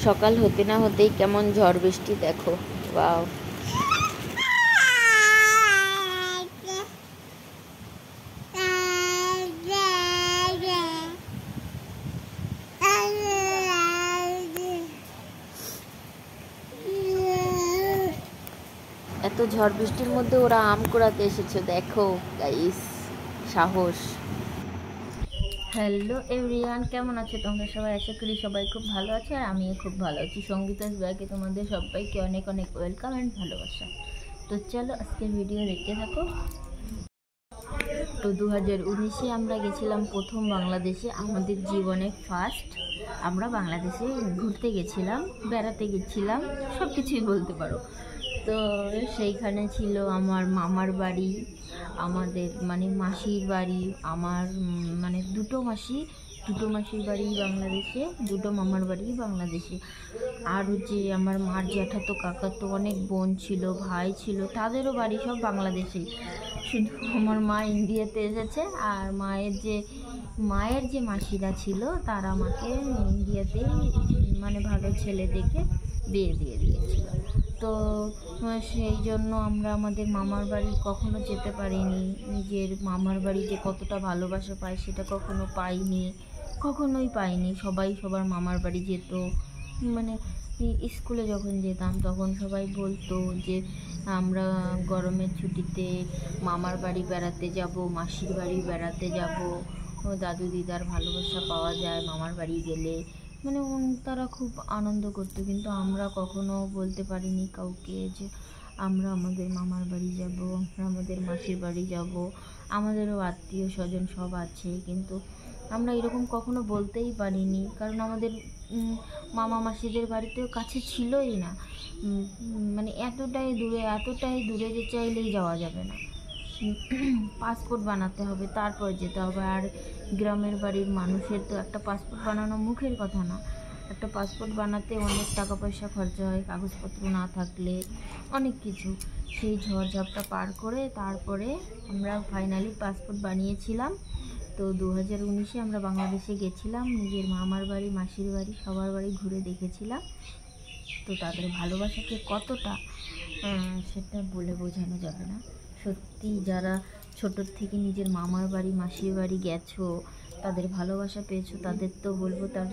সকাল হতে না হতেই কেমন ঝড় বৃষ্টি দেখো। ওয়াও, এত ঝড় বৃষ্টির মধ্যে ওরা আম কুড়াতে এসেছে, দেখো গাইস, সাহস। হ্যালো এভরিওয়ান, কেমন আছো তোমরা সবাই? আশা করি সবাই খুব ভালো আছে, আর আমিও খুব ভালো আছি। সঙ্গীতাস ব্যাগে তোমাদের সবাইকে অনেক অনেক ওয়েলকাম অ্যান্ড ভালোবাসা। তো চলো আজকের ভিডিও দেখতে থাকো। তো 2019-এ আমরা গেছিলাম প্রথম বাংলাদেশে, আমাদের জীবনে ফার্স্ট। আমরা বাংলাদেশে ঘুরতে গেছিলাম, বেড়াতে গেছিলাম, সব কিছুই বলতে পারো। তো সেইখানে ছিল আমার মামার বাড়ি, আমাদের মানে মাসির বাড়ি, আমার মানে দুটো মাসির বাড়ি বাংলাদেশে, দুটো মামার বাড়ি বাংলাদেশে। আর হচ্ছে আমার মার জ্যাঠাতো কাকাতো অনেক বোন ছিল, ভাই ছিল, তাদেরও বাড়ি সব বাংলাদেশেই। শুধু আমার মা ইন্ডিয়াতে এসেছে, আর মায়ের যে মাসিরা ছিল তারা আমাকে ইন্ডিয়াতে মানে ভালো ছেলে দেখে বিয়ে দিয়ে দিয়েছিল। তো সেই জন্য আমরা আমাদের মামার বাড়ি কখনো যেতে পারিনি। নিজের মামার বাড়ি যে কতটা ভালোবাসা পায় সেটা কখনোই পাইনি। সবাই সবার মামার বাড়ি যেত। মানে স্কুলে যখন যেতাম তখন সবাই বলতো যে আমরা গরমের ছুটিতে মামার বাড়ি বেড়াতে যাব, মাসির বাড়ি বেড়াতে যাব, দাদু দিদার ভালোবাসা পাওয়া যায় মামার বাড়ি গেলে। মানে তারা খুব আনন্দ করতো, কিন্তু আমরা কখনো বলতে পারিনি কাউকে যে আমরা আমাদের মামার বাড়ি যাব, আমরা আমাদের মাসির বাড়ি যাব। আমাদেরও আত্মীয় স্বজন সব আছে, কিন্তু আমরা এরকম কখনো বলতেই পারিনি, কারণ আমাদের মামা মাসিদের বাড়িতেও কাছে ছিলই না। মানে এতটাই দূরে যে চাইলেই যাওয়া যাবে না, পাসপোর্ট বানাতে হবে, তারপর যেতে হবে। আর গ্রামের বাড়ির মানুষের তো একটা পাসপোর্ট বানানো মুখের কথা না, একটা পাসপোর্ট বানাতে অনেক টাকা পয়সা খরচা হয়, কাগজপত্র না থাকলে অনেক কিছু। সেই ঝড়ঝাপটা পার করে তারপরে আমরা ফাইনালি পাসপোর্ট বানিয়েছিলাম। তো 2019-এ আমরা বাংলাদেশে গেছিলাম, নিজের মামার বাড়ি মাসির বাড়ি সবার বাড়ি ঘুরে দেখেছিলাম। তো তাদের ভালোবাসাকে কতটা সেটা বলে বোঝানো যাবে না। সত্যি যারা ছোটোর থেকে নিজের মামার বাড়ি মাসির বাড়ি গেছো, তাদের ভালোবাসা পেয়েছো, তাদের তো বলবো তার